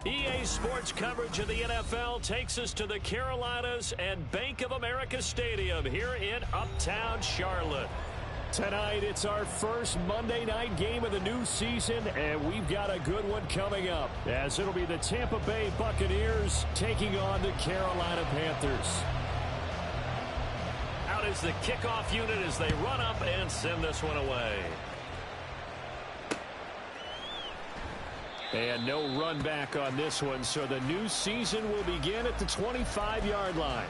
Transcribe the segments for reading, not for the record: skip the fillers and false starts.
EA Sports coverage of the NFL takes us to the Carolinas and Bank of America Stadium here in Uptown Charlotte. Tonight, it's our first Monday night game of the new season, and we've got a good one coming up, as it'll be the Tampa Bay Buccaneers taking on the Carolina Panthers. Out is the kickoff unit as they run up and send this one away. And no run back on this one, so the new season will begin at the 25-yard line.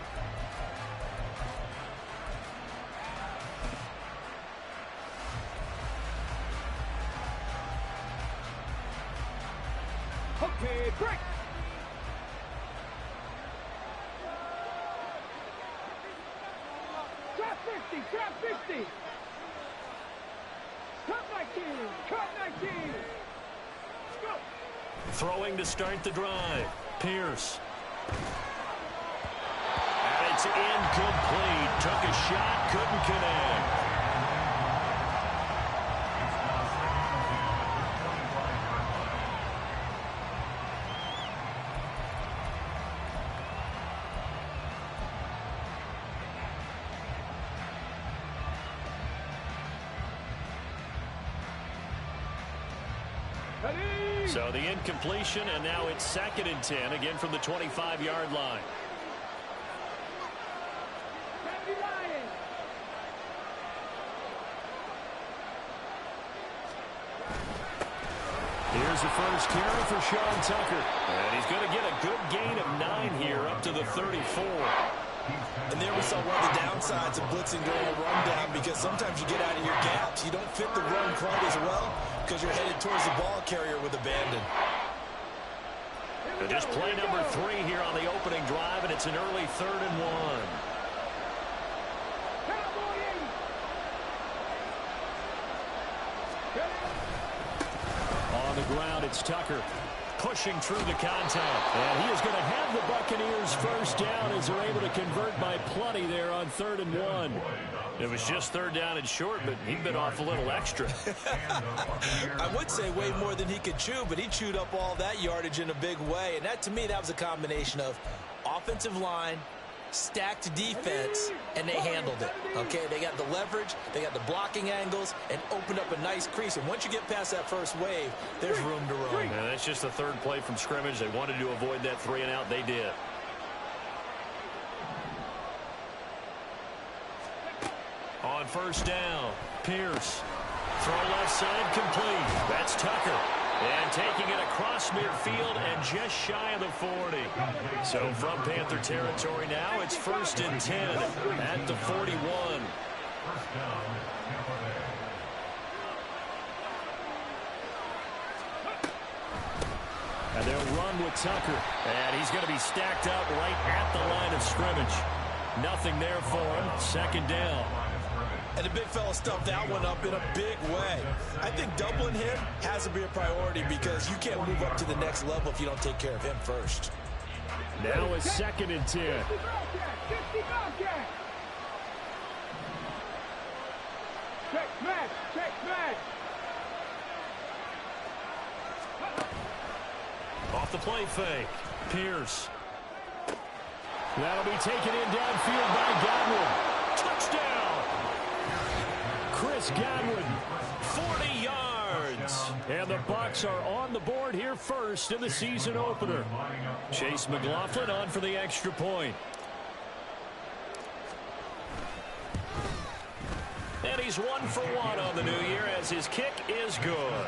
Okay, break. Drop 50, drop 50. Cut 19, cut 19. Let's go. Throwing to start the drive. Pierce. And it's incomplete. Took a shot, couldn't connect. So the incompletion, and now it's 2nd and 10, again from the 25-yard line. Here's the first carry for Sean Tucker. And he's going to get a good gain of 9 here up to the 34. And there we saw one of the downsides of blitzing during a rundown, because sometimes you get out of your gaps. You don't fit the run quite as well because you're headed towards the ball carrier with abandon. And just play number 3 here on the opening drive, and it's an early 3rd and 1. On the ground, it's Tucker. Pushing through the contact. And he is going to have the Buccaneers first down as they're able to convert by plenty there on 3rd and 1. It was just 3rd down and short, but he bit off a little extra. I would say way more than he could chew, but he chewed up all that yardage in a big way. And that, to me, that was a combination of offensive line, stacked defense, and they handled it. Okay, they got the leverage, they got the blocking angles, and opened up a nice crease. And once you get past that first wave, there's room to run. And that's just the 3rd play from scrimmage. They wanted to avoid that 3 and out. They did. On 1st down, Pierce. Throw left side complete. That's Tucker. And taking it across midfield and just shy of the 40. So from Panther territory now, it's 1st and 10 at the 41. And they'll run with Tucker. And he's going to be stacked up right at the line of scrimmage. Nothing there for him. 2nd down. And the big fella stuffed that one up in a big way. I think doubling him has to be a priority, because you can't move up to the next level if you don't take care of him first. Now it's 2nd and 10. Check match, check match. Off the play fake. Pierce. That'll be taken in downfield by Godwin. Touchdown! Chris Godwin, 40 yards. And the Bucs are on the board here first in the season opener. Chase McLaughlin on for the extra point. And he's 1 for 1 on the new year as his kick is good.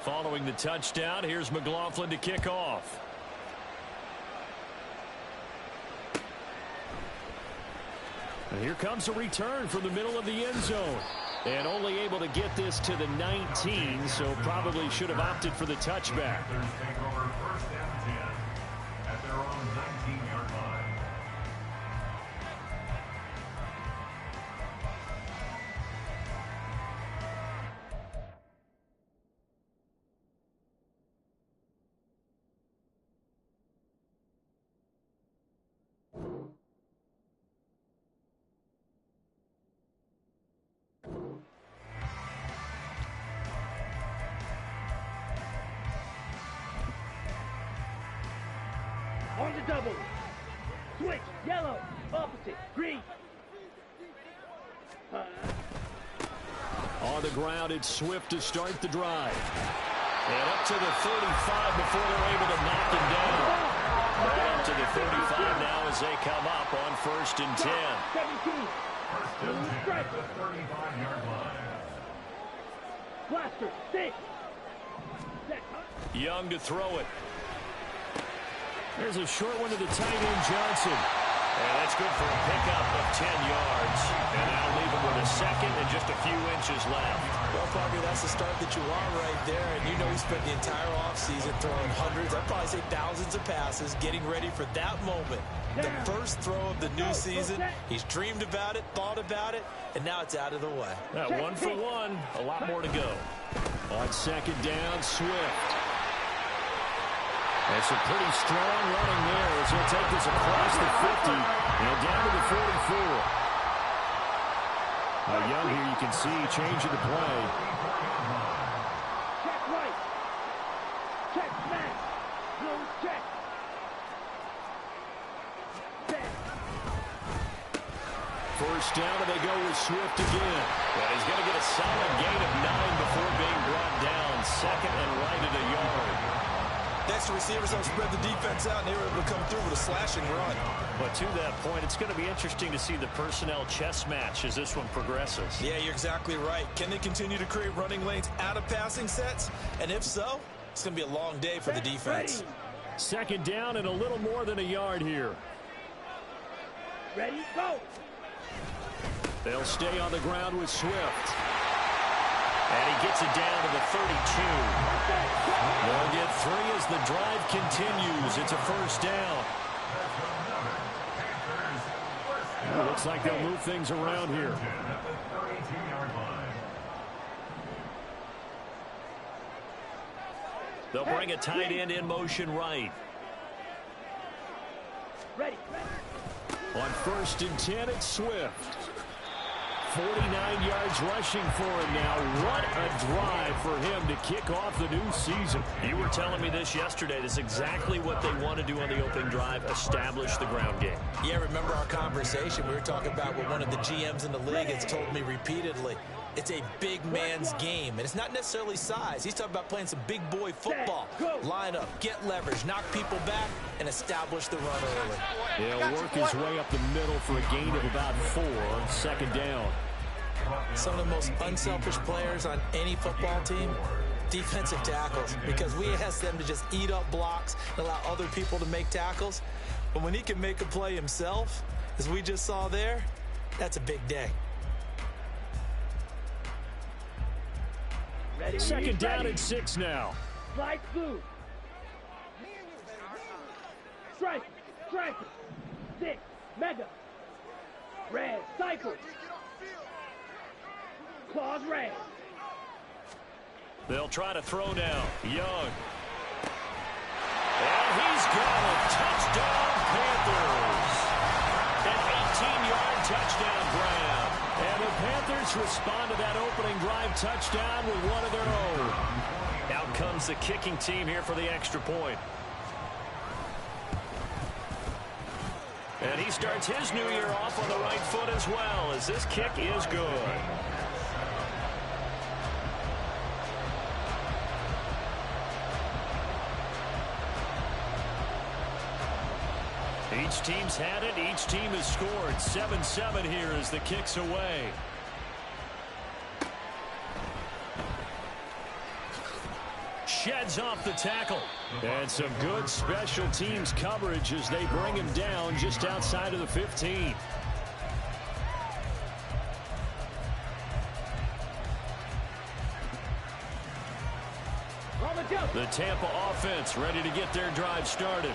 Following the touchdown, here's McLaughlin to kick off. And here comes a return from the middle of the end zone. And only able to get this to the 19, so probably should have opted for the touchback. double. Switch, yellow, opposite, green. On the ground, it's Swift to start the drive. And up to the 35 before they're able to knock him down. Right up to the 35 now as they come up on 1st and 10. 17. Strike. Blaster, 6. Young to throw it. There's a short one to the tight end, Johnson. And that's good for a pickup of 10 yards. And that'll leave him with a second and just a few inches left. Well, Parker, that's the start that you want right there. And you know he spent the entire offseason throwing hundreds, I'd probably say thousands of passes, getting ready for that moment. The first throw of the new season. He's dreamed about it, thought about it, and now it's out of the way. 1 for 1. A lot more to go. On 2nd down, Swift. That's a pretty strong running there as he'll take this across the 50 and down to the 44. Young here, you can see changing the play. Check right. Check smash. Blue check. First down, and they go with Swift again. And he's going to get a solid gain of 9 before being brought down. 2nd and right at a yard. Next, the receivers don't spread the defense out, and they were able to come through with a slashing run. But to that point, it's going to be interesting to see the personnel chess match as this one progresses. Yeah, you're exactly right. Can they continue to create running lanes out of passing sets? And if so, it's going to be a long day for the defense. 2nd down and a little more than a yard here. Ready, go. They'll stay on the ground with Swift. And he gets it down to the 32. They'll get 3 as the drive continues. It's a 1st down. Looks like they'll move things around here. They'll bring a tight end in motion right. Ready. On 1st and 10, it's Swift. 49 yards rushing for him now. What a drive for him to kick off the new season. You were telling me this yesterday. This is exactly what they want to do on the opening drive, establish the ground game. Yeah, remember our conversation. We were talking about what one of the GMs in the league has told me repeatedly. It's a big man's game, and it's not necessarily size. He's talking about playing some big boy football. Line up, get leverage, knock people back, and establish the run early. He'll work his way up the middle for a gain of about 4 on 2nd down. Some of the most unselfish players on any football team, defensive tackles, because we ask them to just eat up blocks and allow other people to make tackles. But when he can make a play himself, as we just saw there, that's a big day. 2nd down and 6 now. Slide through. Strike. 6. Mega. Red. Cycle. Claws red. They'll try to throw now. Young. And he's got a touchdown, Panthers. An 18-yard touchdown grab. And the Panthers respond to that opening drive touchdown with one of their own. Out comes the kicking team here for the extra point. And he starts his new year off on the right foot as well, as this kick is good. Each team's had it. Each team has scored. 7-7 here as the kick's away. Sheds off the tackle. And some good special teams coverage as they bring him down just outside of the 15. The Tampa offense ready to get their drive started.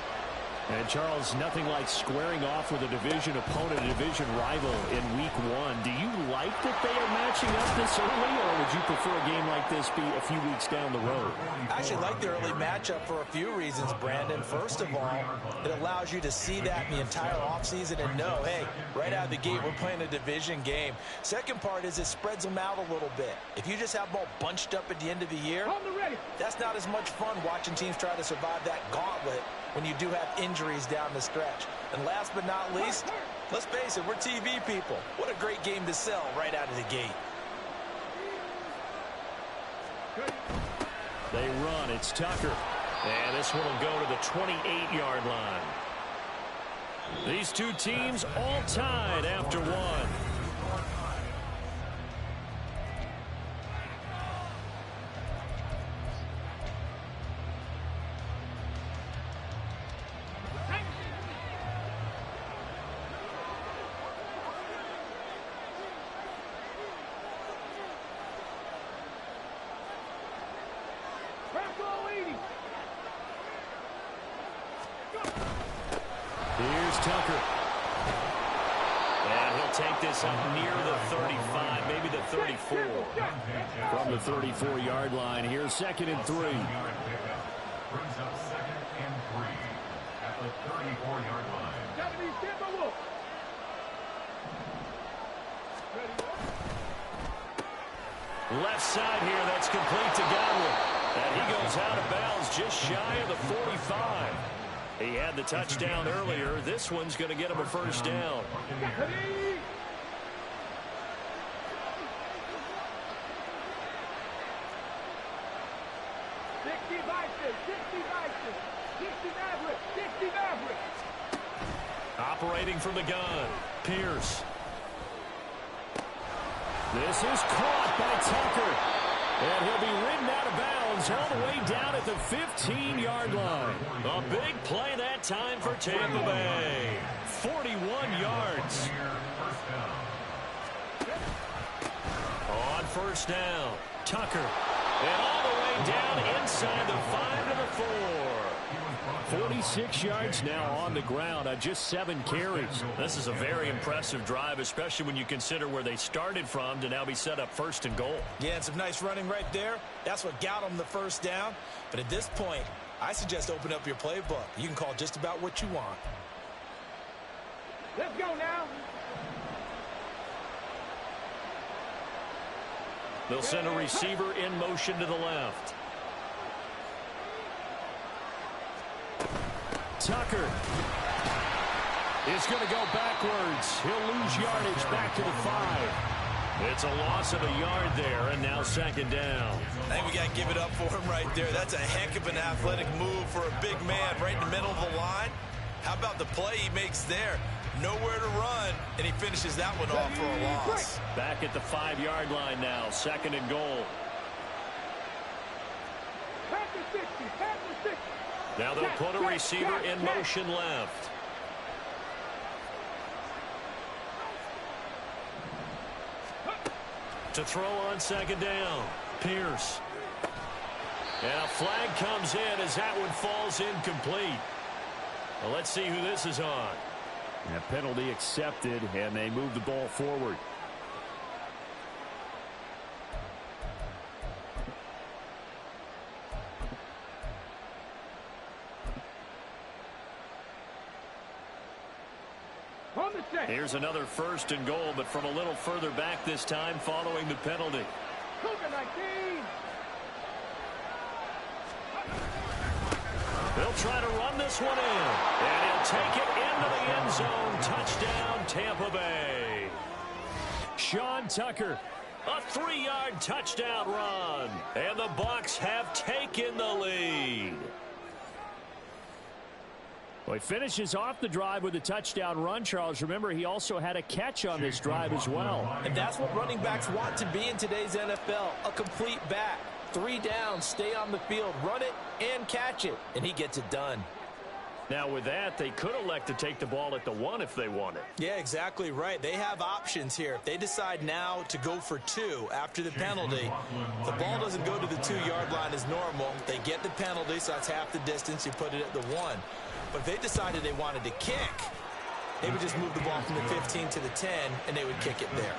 And, Charles, nothing like squaring off with a division opponent, a division rival in Week 1. Do you like that they are matching up this early, or would you prefer a game like this be a few weeks down the road? I actually like the early matchup for a few reasons, Brandon. First of all, it allows you to see that in the entire offseason and know, hey, right out of the gate, we're playing a division game. Second part is it spreads them out a little bit. If you just have them all bunched up at the end of the year, that's not as much fun watching teams try to survive that gauntlet when you do have injuries down the stretch. And last but not least, let's face it, we're TV people. What a great game to sell right out of the gate. They run. It's Tucker. And this one will go to the 28-yard line. These two teams all tied after one. Here's Tucker. And he'll take this up near the 35, maybe the 34. From the 34-yard line, here's 2nd and 3. Brings up 2nd and 3 at the 34-yard line. Left side here, that's complete to Gywu. And he goes out of bounds just shy of the 45. He had the touchdown earlier. This one's going to get him a first down. Operating from the gun, Pierce. This is caught by Tucker. And he'll be ridden out of bounds all the way down at the 15-yard line. A big play that time for Tampa Bay. 41 yards. On first down, Tucker. And all the way down inside the 5 to the 4. 46 yards now on the ground on just 7 carries. This is a very impressive drive, especially when you consider where they started from to now be set up 1st and goal. Yeah, and some nice running right there. That's what got them the first down. But at this point, I suggest open up your playbook. You can call just about what you want. Let's go now. They'll send a receiver in motion to the left. Tucker is going to go backwards. He'll lose yardage back to the 5. It's a loss of a yard there, and now 2nd down. I think we got to give it up for him right there. That's a heck of an athletic move for a big man right in the middle of the line. How about the play he makes there? Nowhere to run, and he finishes that one off for a loss. Back at the 5-yard line now, 2nd and goal. Now they'll put a receiver in motion left. To throw on 2nd down, Pierce. And a flag comes in as that one falls incomplete. Well, let's see who this is on. And a penalty accepted, and they move the ball forward. Here's another 1st and goal, but from a little further back this time following the penalty. They'll try to run this one in, and he'll take it into the end zone. Touchdown, Tampa Bay. Sean Tucker, a 3-yard touchdown run, and the Bucs have taken the lead. Well, he finishes off the drive with a touchdown run, Charles. Remember, he also had a catch on this drive as well. And that's what running backs want to be in today's NFL, a complete back. 3 downs, stay on the field, run it, and catch it. And he gets it done. Now, with that, they could elect to take the ball at the 1 if they wanted. Yeah, exactly right. They have options here. If they decide now to go for 2 after the penalty, the ball doesn't go to the 2-yard line as normal. They get the penalty, so that's half the distance. You put it at the 1. But if they decided they wanted to kick, they would just move the ball from the 15 to the 10, and they would kick it there.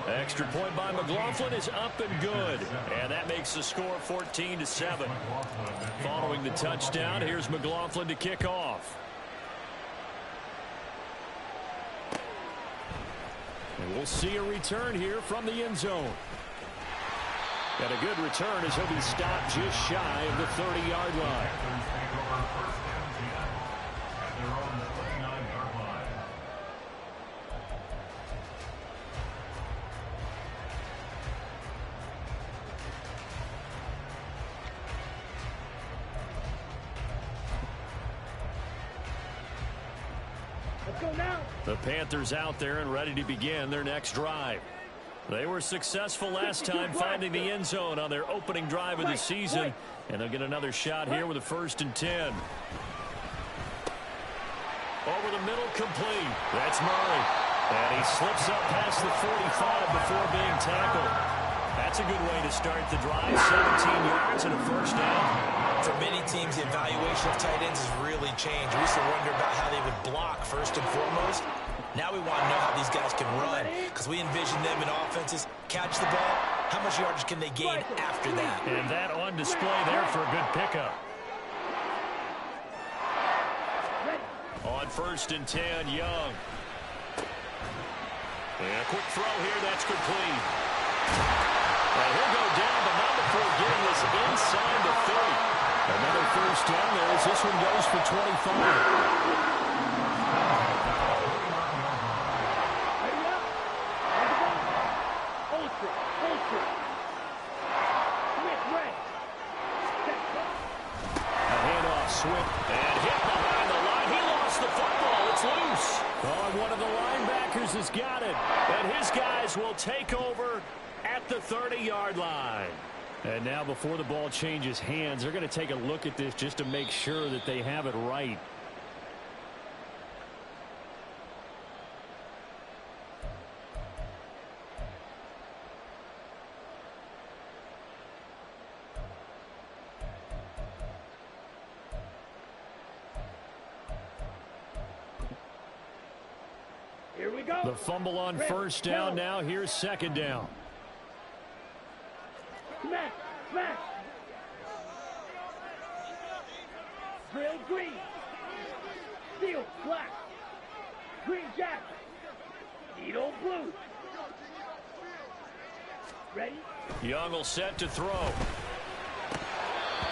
Extra point by McLaughlin is up and good. And that makes the score 14-7. Following the touchdown, here's McLaughlin to kick off. And we'll see a return here from the end zone. And a good return as he'll be stopped just shy of the 30-yard line. Let's go now. The Panthers out there and ready to begin their next drive. They were successful last time finding the end zone on their opening drive of the season, and they'll get another shot here with a 1st and 10. Over the middle, complete. That's Murray. And he slips up past the 45 before being tackled. That's a good way to start the drive. 17 yards and a 1st down. For many teams, the evaluation of tight ends has really changed. We used to wonder about how they would block first and foremost. Now we want to know how these guys can run, because we envision them in offenses catch the ball. How much yardage can they gain after that? And that on display there for a good pickup. On 1st and 10, Young. And a quick throw here, that's complete. And he'll go down, but not before getting this inside the 30. Another 1st down there as this one goes for 25. Swift and hit behind the line. He lost the football. It's loose. Oh, and one of the linebackers has got it. And his guys will take over at the 30-yard line. And now before the ball changes hands, they're going to take a look at this just to make sure that they have it right. Here we go. The fumble on 1st down. Now here's 2nd down. Smash, smash. Drill green. Steel black. Green jacket. Needle blue. Ready? Young will set to throw.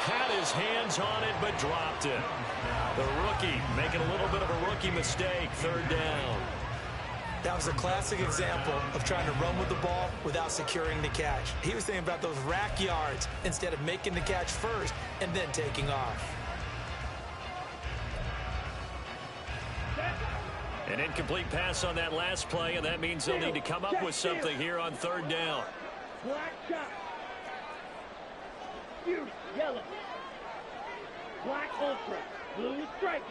Had his hands on it, but dropped it. The rookie making a little bit of a rookie mistake. 3rd down. That was a classic example of trying to run with the ball without securing the catch. He was thinking about those rack yards instead of making the catch first and then taking off. An incomplete pass on that last play, and that means they'll need to come up with something here on 3rd down. Black shot. Fuse yellow. Black ultra. Blue stripe.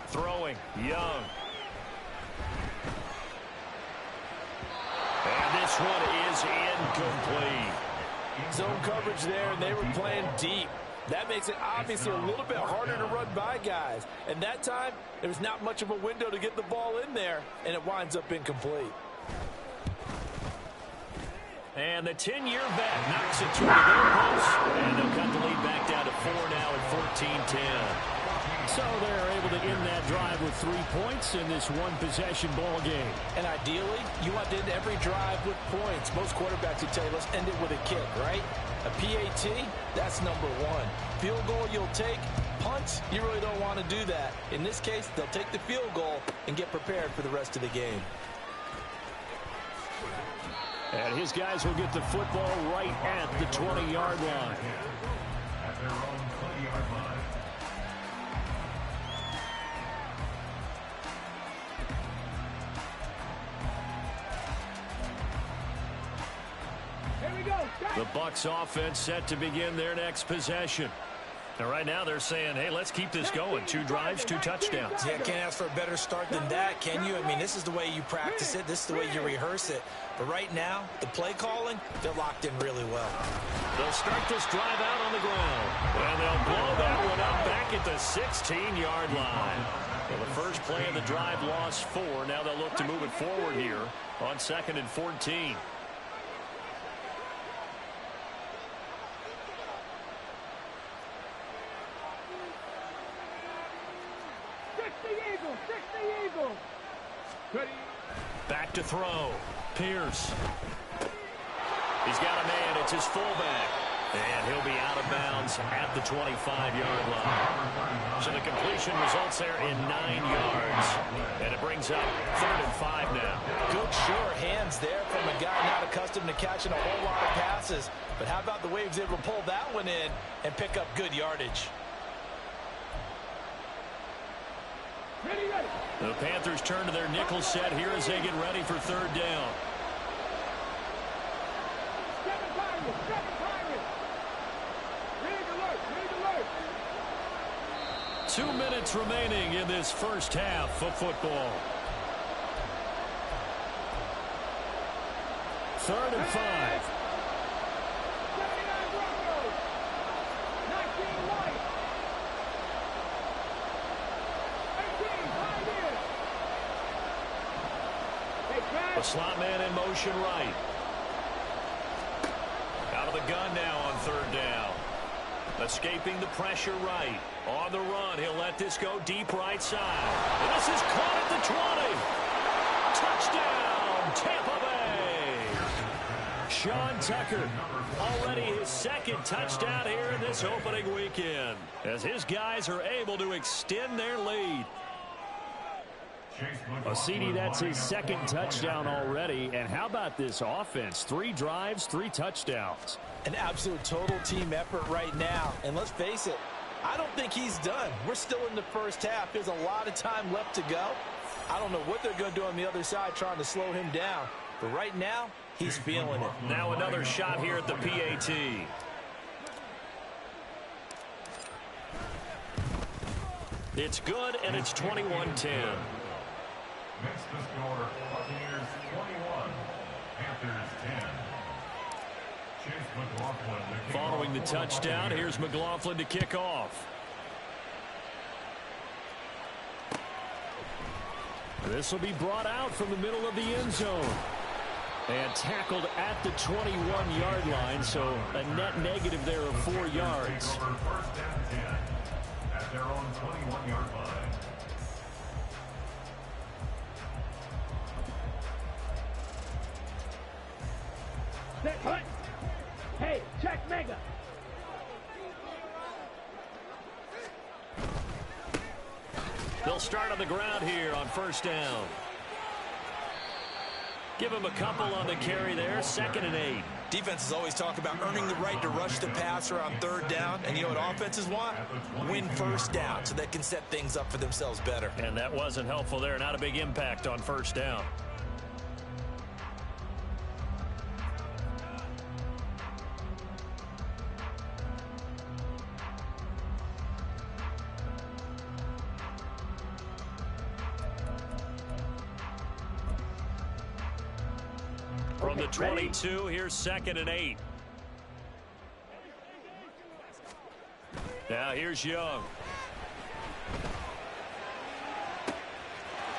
Throwing, Young. And this one is incomplete. Zone coverage there, and they were playing deep. That makes it obviously a little bit harder to run by guys. And that time, there was not much of a window to get the ball in there, and it winds up incomplete. And the 10-year vet knocks it through the goalpost, and they'll cut the lead back down to 4 now at 14-10. So they're able to end that drive with 3 points in this one-possession ball game. And ideally, you want to end every drive with points. Most quarterbacks would tell you, let's end it with a kick, right? A PAT, that's number 1. Field goal you'll take. Punts, you really don't want to do that. In this case, they'll take the field goal and get prepared for the rest of the game. And his guys will get the football right at the 20-yard line. At their own 20-yard line. The Bucs offense set to begin their next possession. And right now they're saying, hey, let's keep this going. 2 drives, 2 touchdowns. Yeah, can't ask for a better start than that, can you? I mean, this is the way you practice it. This is the way you rehearse it. But right now, the play calling, they're locked in really well. They'll start this drive out on the ground. And they'll blow that one up back at the 16-yard line. Well, the first play of the drive lost 4. Now they'll look to move it forward here on 2nd and 14. Back to throw. Pierce. He's got a man. It's his fullback. And he'll be out of bounds at the 25-yard line. So the completion results there in 9 yards. And it brings up 3rd and 5 now. Good sure hands there from a guy not accustomed to catching a whole lot of passes. But how about the way he was able to pull that one in and pick up good yardage? The Panthers turn to their nickel set here as they get ready for third down. 2 minutes remaining in this first half of football. 3rd and 5. The slot man in motion right. Out of the gun now on third down. Escaping the pressure right. On the run, he'll let this go deep right side. And this is caught at the 20. Touchdown, Tampa Bay. Sean Tucker, already his 2nd touchdown here in this opening weekend, as his guys are able to extend their lead. CD, that's his 2nd touchdown already. And how about this offense? 3 drives, 3 touchdowns. An absolute total team effort right now. And let's face it, I don't think he's done. We're still in the first half. There's a lot of time left to go. I don't know what they're going to do on the other side trying to slow him down. But right now, he's feeling it. Now another shot here at the PAT. It's good, and it's 21-10. Next to score, Buccaneers 21, Panthers 10. Chase McLaughlin to kick Following the off. touchdown, here's McLaughlin to kick off. This will be brought out from the middle of the end zone. And tackled at the 21-yard line, so a net negative there of 4 yards. Take over 1st and 10 at their own 21-yard line. Hey, check mega. They'll start on the ground here on 1st down. Give him a couple on the carry there. 2nd and 8. Defenses always talk about earning the right to rush the passer on 3rd down. And you know what offenses want? Win 1st down so they can set things up for themselves better. And that wasn't helpful there. Not a big impact on 1st down. From the 22, here's 2nd and 8. Now here's Young.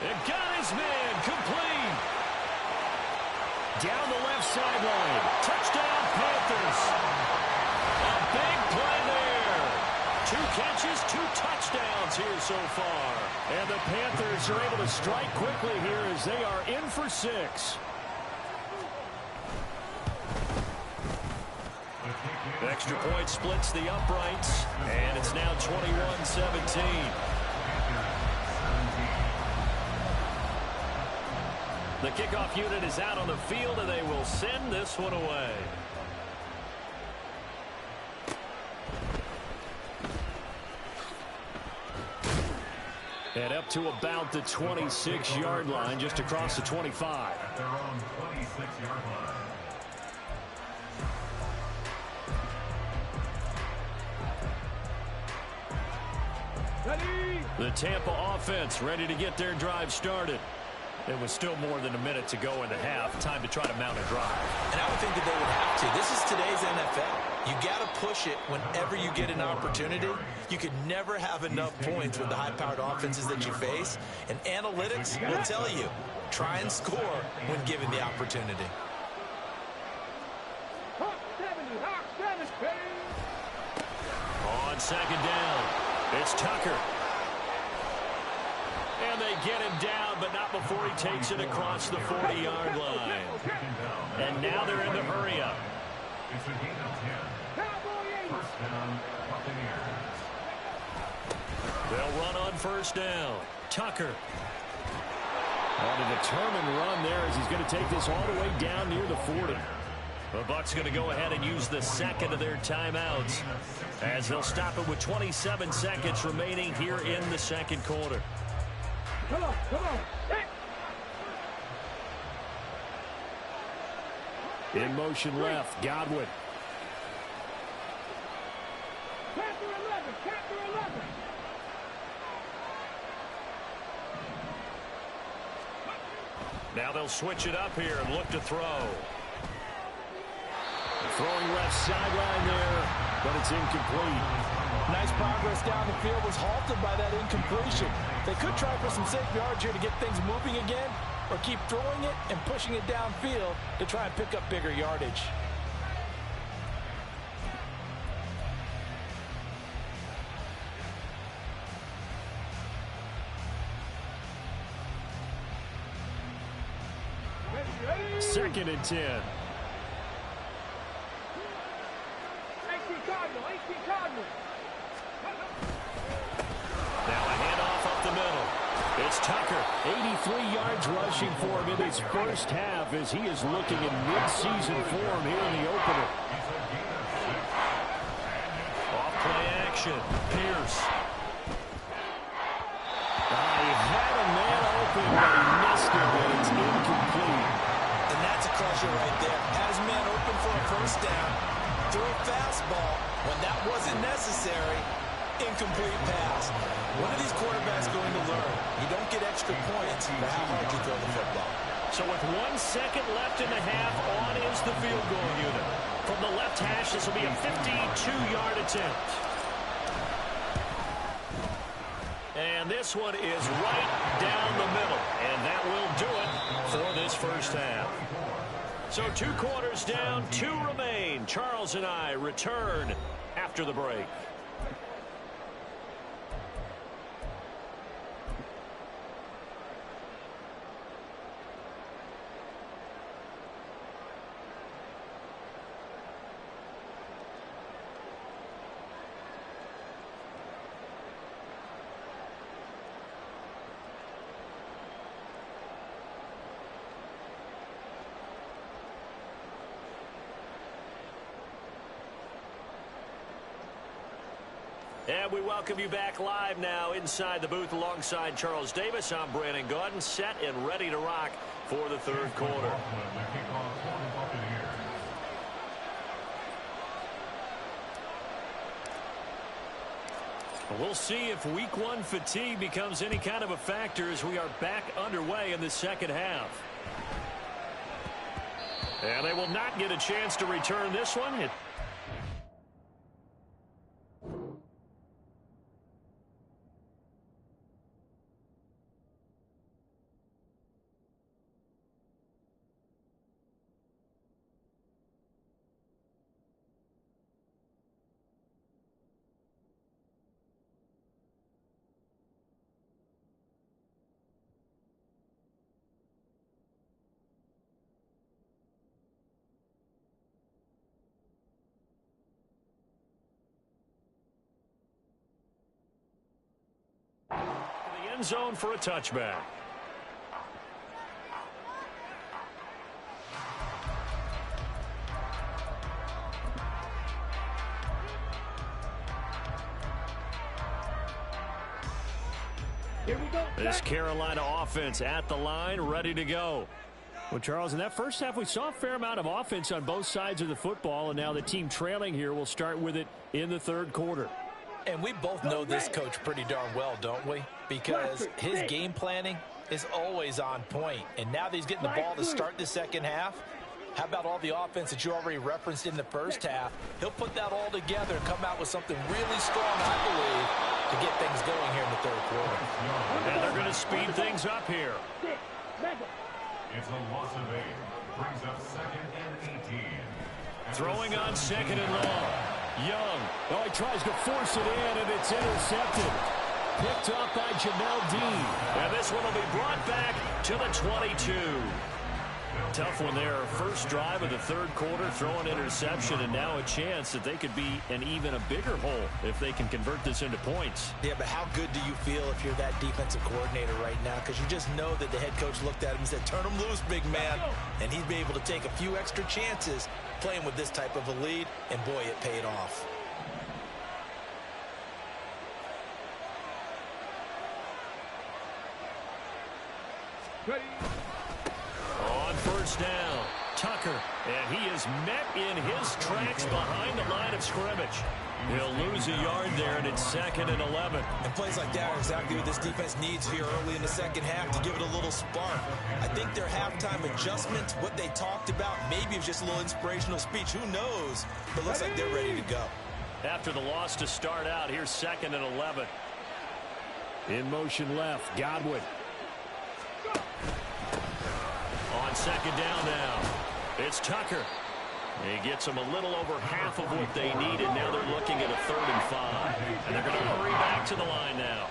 It got his man complete. Down the left sideline. Touchdown, Panthers. A big play there. 2 catches, 2 touchdowns here so far. And the Panthers are able to strike quickly here as they are in for 6. Extra point splits the uprights, and it's now 21-17. The kickoff unit is out on the field, and they will send this one away. And up to about the 26-yard line, just across the 25. At their own 26-yard line. The Tampa offense ready to get their drive started. There was still more than a minute to go in the half. Time to try to mount a drive. And I would think that they would have to. This is today's NFL. You got to push it whenever you get an opportunity. You could never have enough points with the high-powered offenses that you face. And analytics will tell you, try and score when given the opportunity. On 2nd down, it's Tucker. And they get him down, but not before he takes it across the 40-yard line. And now they're in the hurry-up. It's a gain of 10. 1st down, Buccaneers. They'll run on 1st down. Tucker. On a determined run there as he's going to take this all the way down near the 40. The Bucs going to go ahead and use the 2nd of their timeouts as they'll stop it with 27 seconds remaining here in the 2nd quarter. Come on, come on. In motion left, Godwin. Panther 11, Panther 11. Now they'll switch it up here and look to throw. Throwing left sideline there, but it's incomplete. Nice progress down the field was halted by that incompletion. They could try for some safe yards here to get things moving again, or keep throwing it and pushing it downfield to try and pick up bigger yardage. Second and 10. 18 Cardinal, 18 Cardinal. Now a handoff up the middle. It's Tucker. 83 yards rushing for him in his first half as he is looking in mid-season form here in the opener. Off-play action. Pierce. He had a man open, but he missed it, and it's incomplete. And that's a crusher right there. Had his man open for a first down. Threw a fastball when that wasn't necessary. Incomplete pass. When are these quarterbacks going to learn? You don't get extra points for how hard you throw the football. So with 1 second left in the half, on is the field goal unit. From the left hash, this will be a 52-yard attempt. And this one is right down the middle. And that will do it for this first half. So 2 quarters down, 2 remain. Charles and I return after the break. And we welcome you back live now inside the booth alongside Charles Davis. I'm Brandon Gaudin, set and ready to rock for the third quarter. We'll see if week 1 fatigue becomes any kind of a factor as we are back underway in the second half. And they will not get a chance to return this one. End zone for a touchback. Here we go. This Carolina offense at the line, ready to go. Well, Charles, in that first half, we saw a fair amount of offense on both sides of the football, and now the team trailing here will start with it in the third quarter. And we both know this coach pretty darn well, don't we? Because his game planning is always on point. And now that he's getting the ball to start the second half, how about all the offense that you already referenced in the first half? He'll put that all together and come out with something really strong, I believe, to get things going here in the third quarter. And they're going to speed things up here. It's a loss of 8. Brings up 2nd and 18. Throwing on 2nd and long. Young. Oh, he tries to force it in, and it's intercepted. Picked up by Jamel Dean. And this one will be brought back to the 22. Tough one there. First drive of the third quarter, throwing interception, and now a chance that they could be in even a bigger hole if they can convert this into points. Yeah, but how good do you feel if you're that defensive coordinator right now? Because you just know that the head coach looked at him and said, turn him loose, big man. And he'd be able to take a few extra chances playing with this type of a lead, and boy, it paid off. Ready. On first down, Tucker, and he is met in his tracks behind the line of scrimmage. He'll lose a yard there, and it's 2nd and 11. And plays like that are exactly what this defense needs here early in the second half to give it a little spark. I think their halftime adjustment, what they talked about, maybe it was just a little inspirational speech. Who knows? But it looks like they're ready to go. After the loss to start out, here's 2nd and 11. In motion left, Godwin. On 2nd down now, it's Tucker. He gets them a little over half of what they needed. Now they're looking at a 3rd and 5. And they're going to hurry back to the line now.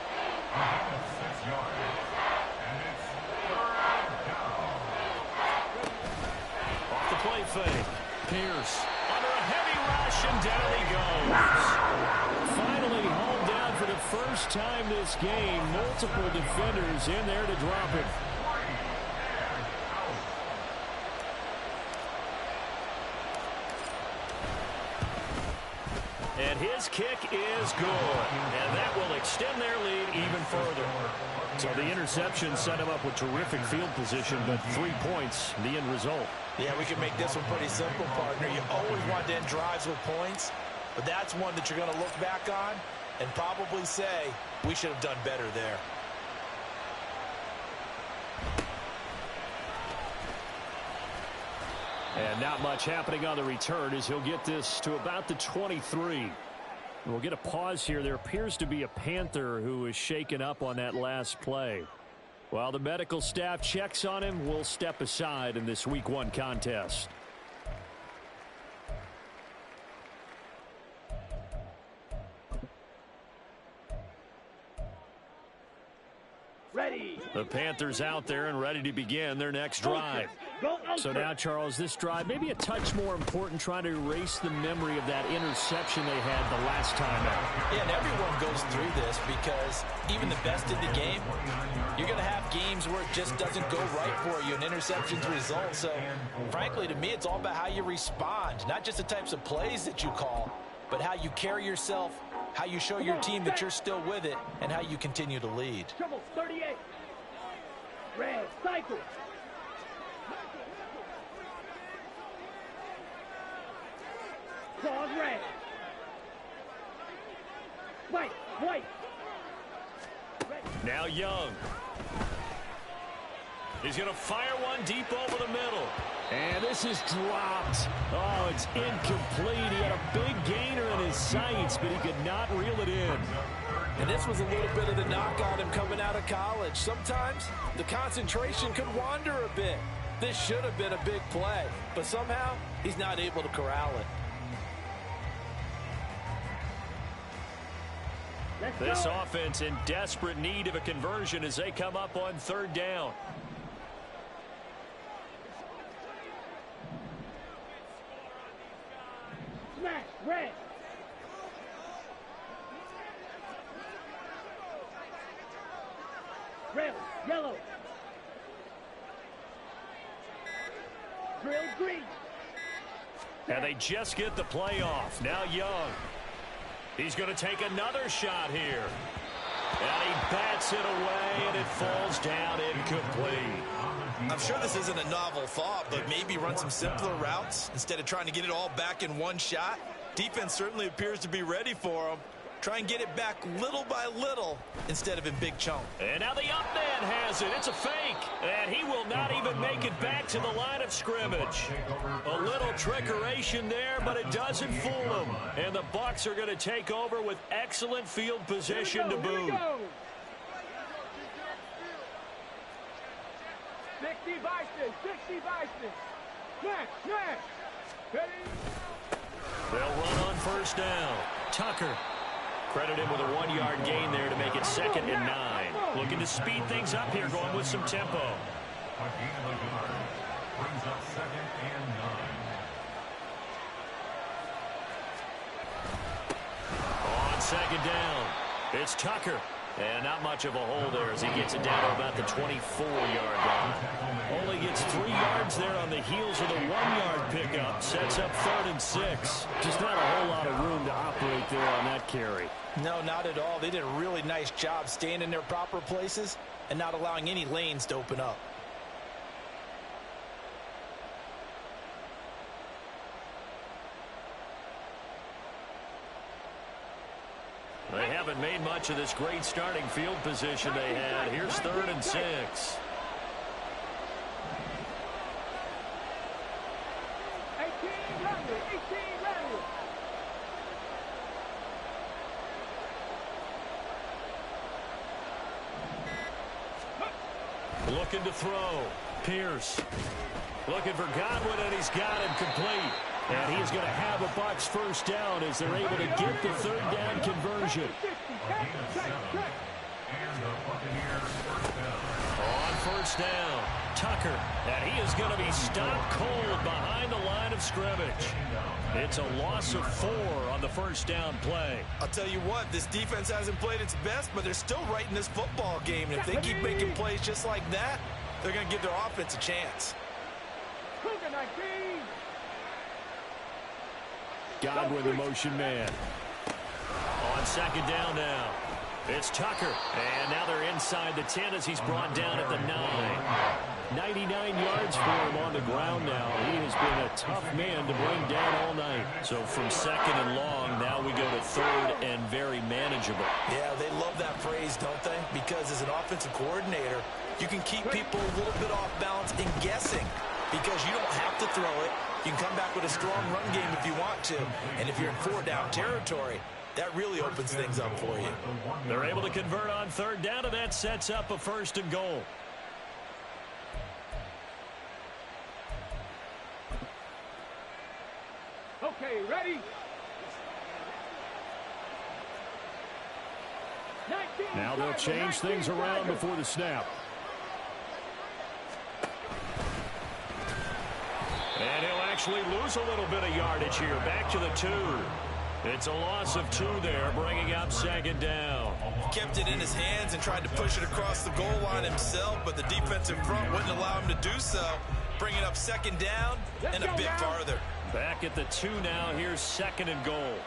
Off the play fake. Pierce under a heavy rush, and down he goes. Finally hauled down for the first time this game. Multiple defenders in there to drop him. And his kick is good. And that will extend their lead even further. So the interception set him up with terrific field position, but 3 points, the end result. Yeah, we can make this one pretty simple, partner. You always want to end drives with points, but that's one that you're going to look back on and probably say, we should have done better there. And not much happening on the return as he'll get this to about the 23. We'll get a pause here. There appears to be a Panther who is shaken up on that last play. While the medical staff checks on him, we'll step aside in this Week 1 contest. Ready. The Panthers out there and ready to begin their next drive. So now, Charles, this drive maybe a touch more important, trying to erase the memory of that interception they had the last time out. Yeah, and everyone goes through this because even the best in the game, you're going to have games where it just doesn't go right for you, and interceptions result. So, frankly, to me, it's all about how you respond, not just the types of plays that you call, but how you carry yourself, how you show your team that you're still with it, and how you continue to lead. Trouble 38. Red cycle. Pause red. White. Now Young. He's going to fire one deep over the middle. And this is dropped. Oh, it's incomplete. He had a big gainer in his sights, but he could not reel it in. And this was a little bit of the knock on him coming out of college. Sometimes the concentration could wander a bit. This should have been a big play, but somehow he's not able to corral it. This offense in desperate need of a conversion as they come up on 3rd down. Smash. Red. Red. Yellow. Drill green. And they just get the play off. Now Young. He's going to take another shot here. And he bats it away, and it falls down incomplete. I'm sure this isn't a novel thought, but maybe run some simpler routes instead of trying to get it all back in one shot. Defense certainly appears to be ready for him. Try and get it back little by little instead of in big chunks. And now the up man has it. It's a fake. And he will not even make it back to the line of scrimmage. A little trickeration there, but it doesn't fool him. And the Bucs are going to take over with excellent field position to boot. 60 Bison. Smash. Ready. They'll run on first down. Tucker. Credit him with a 1-yard gain there to make it 2nd and 9. Looking to speed things up here, going with some tempo. A gain of a yard brings up 2nd and 9. On 2nd down, it's Tucker. And not much of a hole there as he gets it down to about the 24-yard line. Only gets 3 yards there on the heels of the 1-yard pickup. Sets up 3rd and 6. Just not a whole lot of room to operate there on that carry. No, not at all. They did a really nice job staying in their proper places and not allowing any lanes to open up. They haven't made much of this great starting field position they had. Here's 3rd and 6. 18 ready. Looking to throw. Pierce. Looking for Godwin, and he's got him complete. And he is going to have a Bucs first down as they're able to get the 3rd down conversion. On first down, Tucker. And he is going to be stopped cold behind the line of scrimmage. It's a loss of 4 on the first down play. I'll tell you what, this defense hasn't played its best, but they're still right in this football game. And if they keep making plays just like that, they're going to give their offense a chance. Godwin, the motion man. On 2nd down now. It's Tucker. And now they're inside the 10 as he's brought down at the 9. 99 yards for him on the ground now. He has been a tough man to bring down all night. So from 2nd and long, now we go to 3rd and very manageable. Yeah, they love that phrase, don't they? Because as an offensive coordinator, you can keep people a little bit off balance and guessing because you don't have to throw it. You can come back with a strong run game if you want to. And if you're in 4-down territory, that really opens things up for you. They're able to convert on 3rd down, and that sets up a 1st and goal. Okay, ready? 19, now they'll change things around before the snap. And he'll actually lose a little bit of yardage here. Back to the 2. It's a loss of 2 there, bringing up 2nd down. Kept it in his hands and tried to push it across the goal line himself, but the defensive front wouldn't allow him to do so. Bringing up 2nd down and a bit farther. Back at the 2 now. Here's 2nd and goal.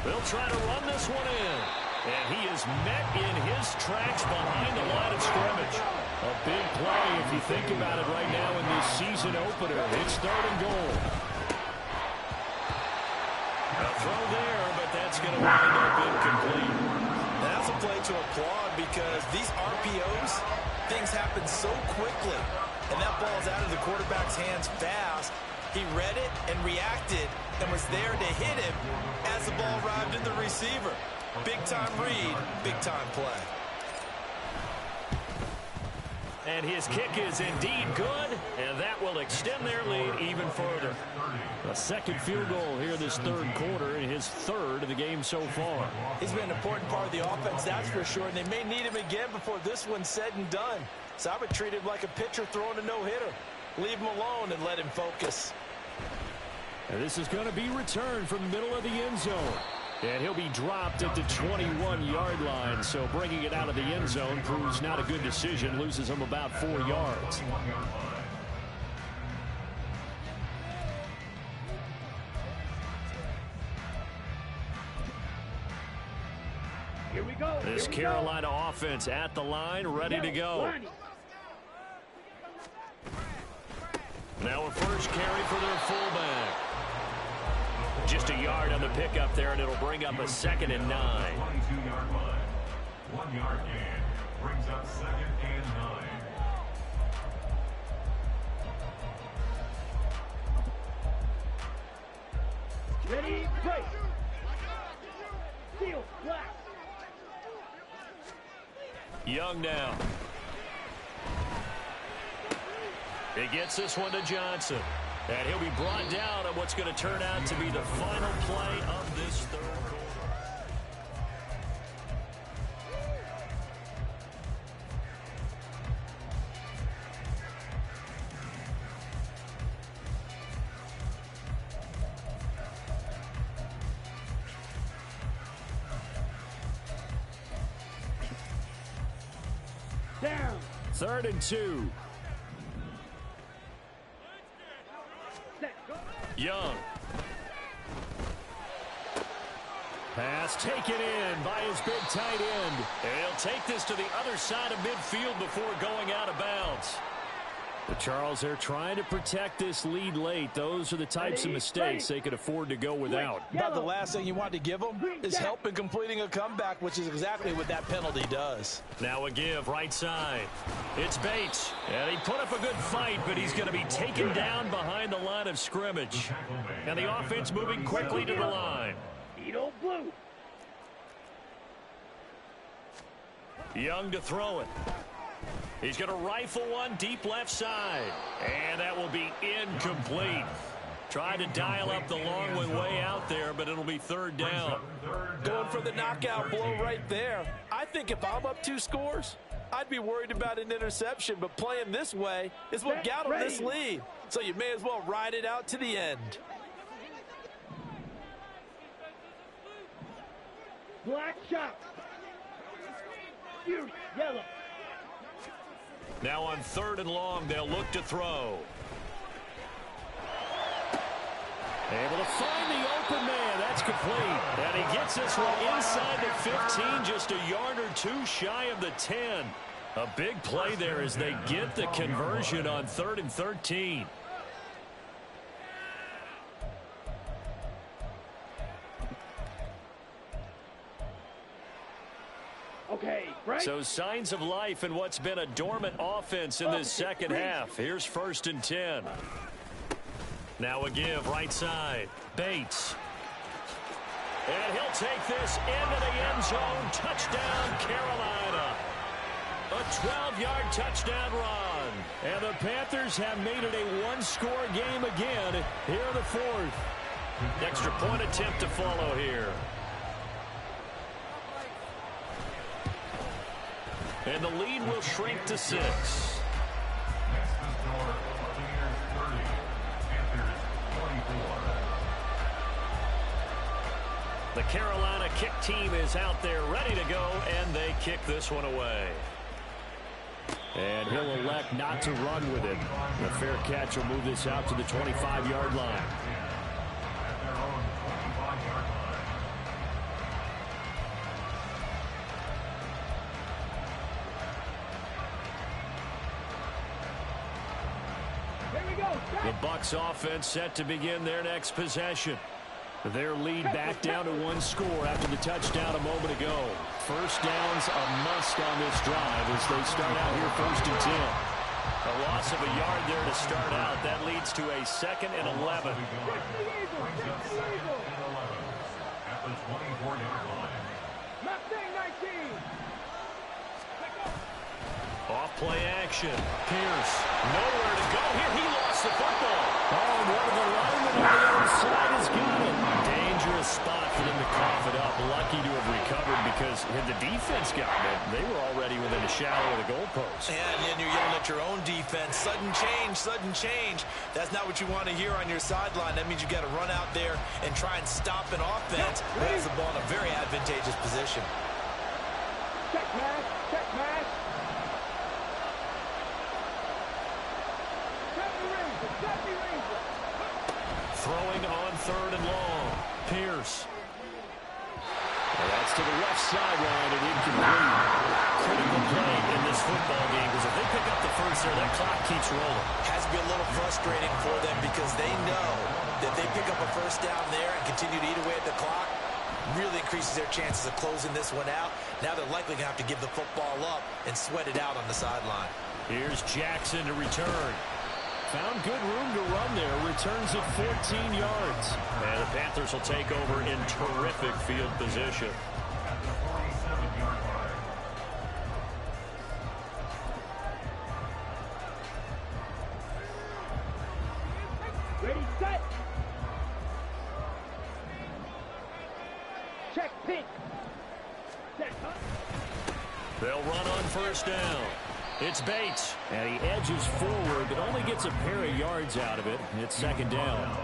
They'll try to run this one in. And he is met in his tracks behind the line of scrimmage. A big play if you think about it right now in this season opener. It's 3rd and goal. A throw there, but that's going to wind up incomplete. That's a play to applaud because these RPOs, things happen so quickly. And that ball's out of the quarterback's hands fast. He read it and reacted and was there to hit him as the ball arrived at the receiver. Big-time read, big-time play. And his kick is indeed good, and that will extend their lead even further. A 2nd field goal here this 3rd quarter, and his 3rd of the game so far. He's been an important part of the offense, that's for sure, and they may need him again before this one's said and done. So I would treat him like a pitcher throwing a no-hitter. Leave him alone and let him focus. And this is going to be returned from the middle of the end zone. And he'll be dropped at the 21-yard line. So bringing it out of the end zone proves not a good decision. Loses him about 4 yards. Here we go. This Carolina offense at the line, ready to go. Now a first carry for their fullback. Just a yard on the pickup there, and it'll bring up a 2nd and 9. 22-yard line. 1-yard gain. Brings up 2nd and 9. Ready, play. Seal, black. Young now. He gets this one to Johnson. And he'll be brought down on what's going to turn out to be the final play of this 3rd quarter. Down. 3rd and 2. Young. Pass taken in by his big tight end. And he'll take this to the other side of midfield before going out of bounds. Charles, they're trying to protect this lead late. Those are the types of mistakes they could afford to go without. About the last thing you want to give them is help in completing a comeback, which is exactly what that penalty does. Now a give, right side. It's Bates. And he put up a good fight, but he's going to be taken down behind the line of scrimmage. And the offense moving quickly to the line. Blue. Young to throw it. He's going to rifle one deep left side. And that will be incomplete. Tried to dial up the long one way out there, but it'll be third down. Going for the knockout blow right there. I think if I'm up 2 scores, I'd be worried about an interception, but playing this way is what got them this lead. So you may as well ride it out to the end. Black shot. Yellow. Now on 3rd and long, they'll look to throw. Able to find the open man. That's complete. And he gets this one inside the 15, just a yard or 2 shy of the 10. A big play there as they get the conversion on 3rd and 13. Okay, right. So signs of life in what's been a dormant offense in this second half. Here's 1st and 10. Now a give, right side. Bates. And he'll take this into the end zone. Touchdown, Carolina. A 12-yard touchdown run. And the Panthers have made it a 1-score game again here in the 4th. Extra point attempt to follow here. And the lead will shrink to 6. The Carolina kick team is out there ready to go, and they kick this one away. And he'll elect not to run with it. The fair catch will move this out to the 25-yard line. The Bucs offense set to begin their next possession. Their lead back down to 1 score after the touchdown a moment ago. First down's a must on this drive as they start out here 1st and 10. A loss of a yard there to start out. That leads to a 2nd and 11. At the 24-yard line. Mustang 19. Off play action. Pierce. Nowhere to go here. He lost the football. Oh, and one of the linemen on the other side has got it. Dangerous spot for them to cough it up. Lucky to have recovered because had the defense gotten it, they were already within a shadow of the goalpost. And then you're yelling at your own defense. Sudden change, sudden change. That's not what you want to hear on your sideline. That means you got to run out there and try and stop an offense that has the ball in a very advantageous position. Check pass. Check pass. Throwing on 3rd and long. Pierce. Well, that's to the left sideline and incomplete. Critical play in this football game because if they pick up the first there, that clock keeps rolling. Has to be a little frustrating for them because they know that they pick up a first down there and continue to eat away at the clock. Really increases their chances of closing this one out. Now they're likely going to have to give the football up and sweat it out on the sideline. Here's Jackson to return. Found good room to run there. Returns at 14 yards. And the Panthers will take over in terrific field position. At the 47-yard line. Ready, set. Check pink. Set, huh? They'll run on 1st down. It's Bates, and he edges forward, but only gets a pair of yards out of it. It's 2nd down.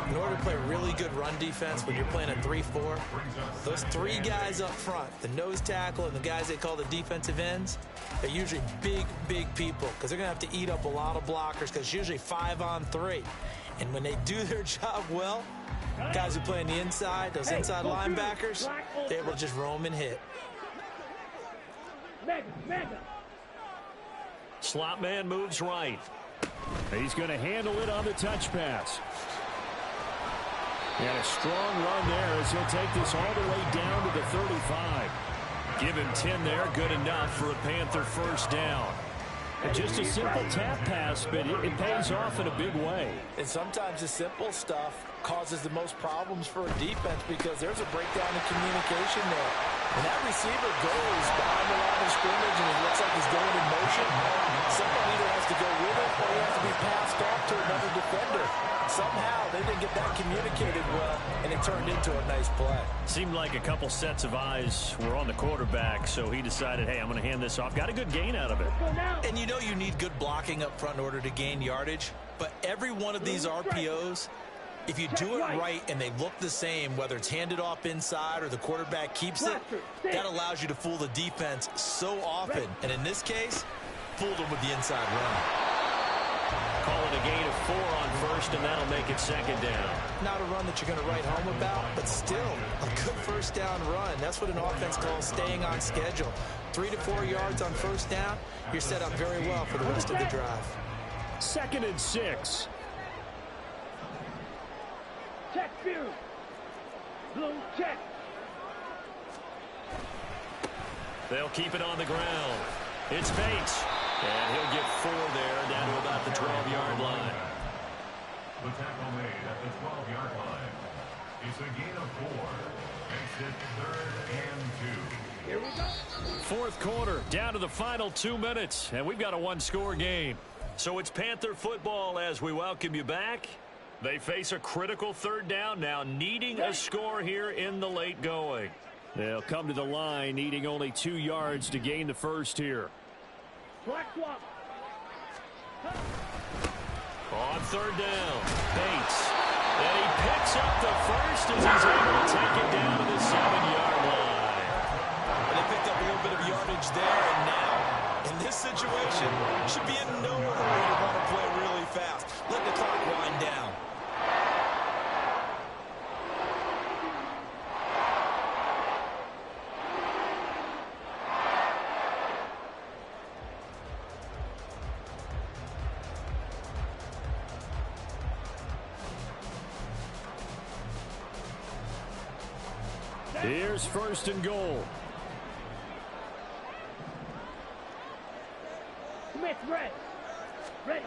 In order to play really good run defense when you're playing a 3-4, those 3 guys up front, the nose tackle and the guys they call the defensive ends, they're usually big, big people because they're going to have to eat up a lot of blockers because it's usually 5-on-3. And when they do their job well, guys who play on the inside, those inside linebackers, they're able to just roam and hit. Mega. Slot man moves right. He's going to handle it on the touch pass. And a strong run there as he'll take this all the way down to the 35. Give him 10 there, good enough for a Panther first down. And just a simple tap pass, but it pays off in a big way. And sometimes the simple stuff causes the most problems for a defense because there's a breakdown in communication there. When that receiver goes behind the line of scrimmage and it looks like he's going in motion, someone either has to go with it or he has to be passed off to another defender. Somehow they didn't get that communicated well, and it turned into a nice play. Seemed like a couple sets of eyes were on the quarterback, so he decided, hey, I'm going to hand this off. Got a good gain out of it. And you know you need good blocking up front in order to gain yardage, but every one of these RPOs, if you do it right and they look the same, whether it's handed off inside or the quarterback keeps it, that allows you to fool the defense so often. And in this case, fooled them with the inside run. Call it a gain of 4 on first, and that'll make it second down. Not a run that you're going to write home about, but still a good first down run. That's what an offense calls staying on schedule. 3 to 4 yards on first down, you're set up very well for the rest of the drive. 2nd and 6. Check view. Blue check. They'll keep it on the ground. It's Bates. And he'll get 4 there, down to about the 12-yard line. The tackle made at the 12-yard line. It's a gain of 4. Makes it 3rd and 2. Here we go. 4th quarter, down to the final 2 minutes, and we've got a one-score game. So it's Panther football as we welcome you back. They face a critical 3rd down now, needing a score here in the late going. They'll come to the line, needing only 2 yards to gain the first here. Black swap. On 3rd down, Bates. And he picks up the first as he's able to take it down to the 7-yard line. And they picked up a little bit of yardage there, and now, in this situation, should be in no hurry to want to play really fast. Let the clock wind down. Here's 1st and goal. Smith red. Ready.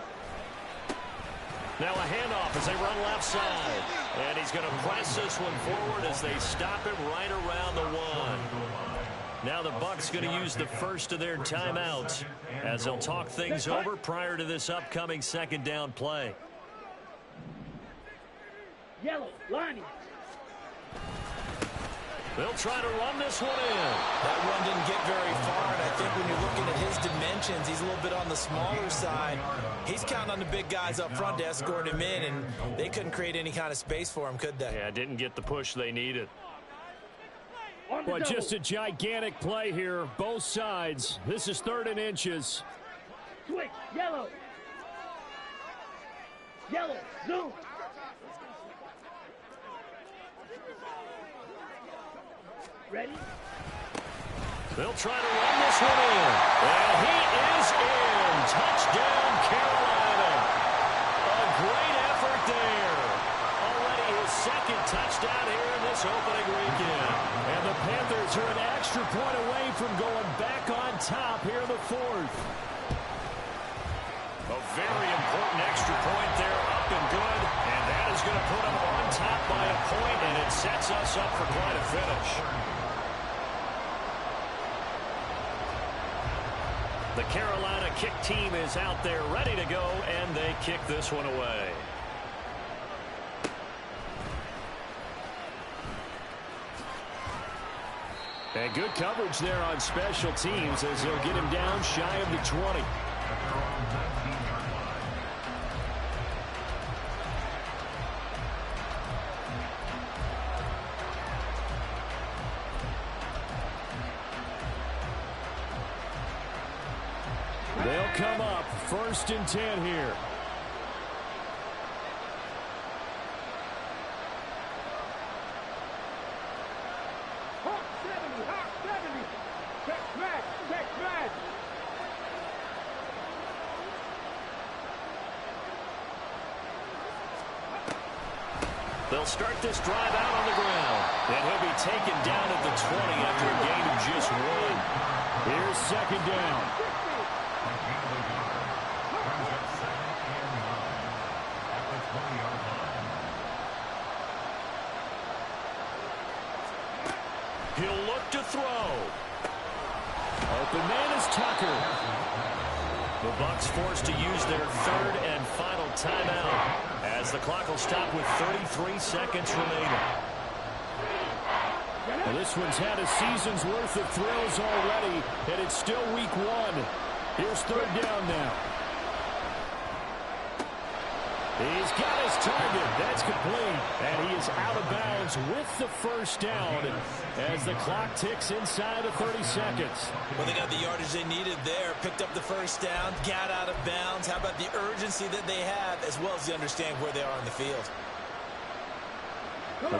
Now a handoff as they run left side. And he's going to press this one forward as they stop him right around the 1. Now the Bucs going to use the first of their timeouts as they'll talk things over prior to this upcoming 2nd down play. Yellow. Lining. They'll try to run this one in. That run didn't get very far, and I think when you're looking at his dimensions, he's a little bit on the smaller side. He's counting on the big guys up front to escort him in, and they couldn't create any kind of space for him, could they? Yeah, didn't get the push they needed. But just a gigantic play here, both sides. This is 3rd and inches. Switch. Yellow. Yellow. Zoom. Ready? They'll try to run this one in. And he is in. Touchdown, Carolina. A great effort there. Already his 2nd touchdown here in this opening weekend. And the Panthers are an extra point away from going back on top here in the 4th. A very important extra point there, up and good. And that is going to put them on top by a point, and it sets us up for quite a finish. The Carolina kick team is out there ready to go, and they kick this one away. And good coverage there on special teams as they'll get him down shy of the 20. They'll come up 1st and 10 here. Hawk 70. Hawk 70. Check back. Check back. They'll start this drive out on the ground. And he'll be taken down at the 20 after a gain of just 1. Here's second down. He'll look to throw. Open man is Tucker. The Bucs forced to use their third and final timeout as the clock will stop with 33 seconds remaining. Well, this one's had a season's worth of thrills already, and it's still week 1. Here's third down now. He's got his target. That's complete. And he is out of bounds with the first down as the clock ticks inside of 30 seconds. Well, they got the yardage they needed there. Picked up the first down, got out of bounds. How about the urgency that they have as well as the understanding where they are on the field?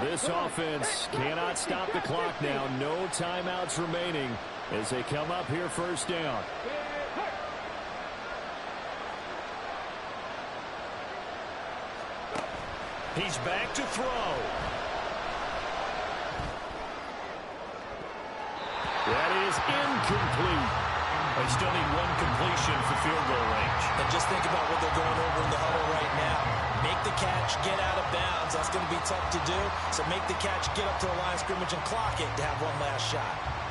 This offense cannot stop the clock now. No timeouts remaining as they come up here first down. He's back to throw. That is incomplete. They still need one completion for field goal range. And just think about what they're going over in the huddle right now. Make the catch, get out of bounds. That's going to be tough to do. So make the catch, get up to the line of scrimmage, and clock it to have one last shot.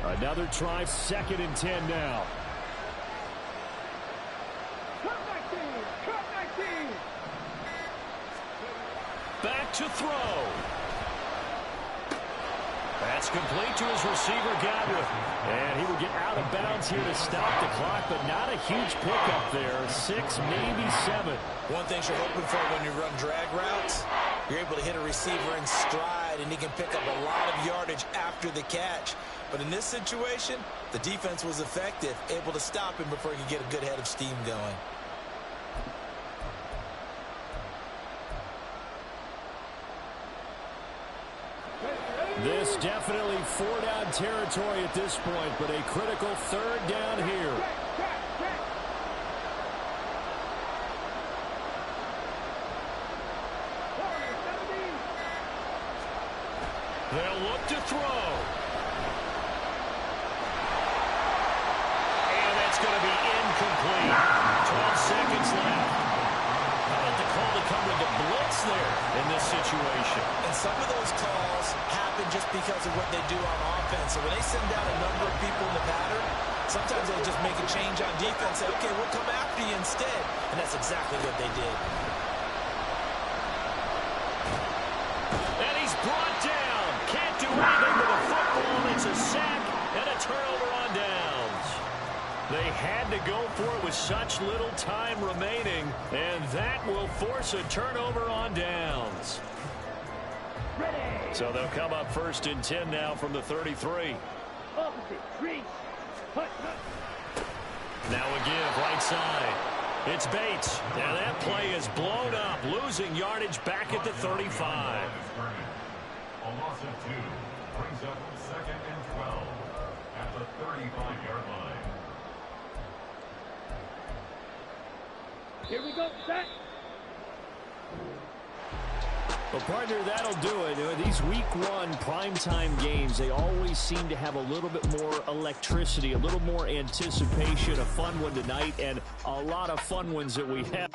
Another try, 2nd and 10 now. Cut 19. Back to throw. That's complete to his receiver, Gywu. And he will get out of bounds here to stop the clock, but not a huge pickup there. 6, maybe 7. One thing you're hoping for when you run drag routes, you're able to hit a receiver in stride, and he can pick up a lot of yardage after the catch. But in this situation, the defense was effective, able to stop him before he could get a good head of steam going. This definitely 4-down territory at this point, but a critical 3rd down here. They'll look to throw. And that's going to be incomplete. 12 seconds left. How about the call to come with the blitz there in this situation? And some of those calls happen just because of what they do on offense. So when they send out a number of people in the pattern, sometimes they'll just make a change on defense. Say, okay, we'll come after you instead. And that's exactly what they did. And he's brought down. Can't do anything with a football. It's a sack and a turnover on downs. They had to go for it with such little time remaining, and that will force a turnover on downs. So they'll come up 1st and 10 now from the 33. Now a give right side. It's Bates. Now that play is blown up, losing yardage back at the 35. A loss of 2 brings up 2nd and 12 at the 35-yard line. Here we go, set. Well, partner, that'll do it. These week 1 primetime games, they always seem to have a little bit more electricity, a little more anticipation, a fun one tonight, and a lot of fun ones that we have.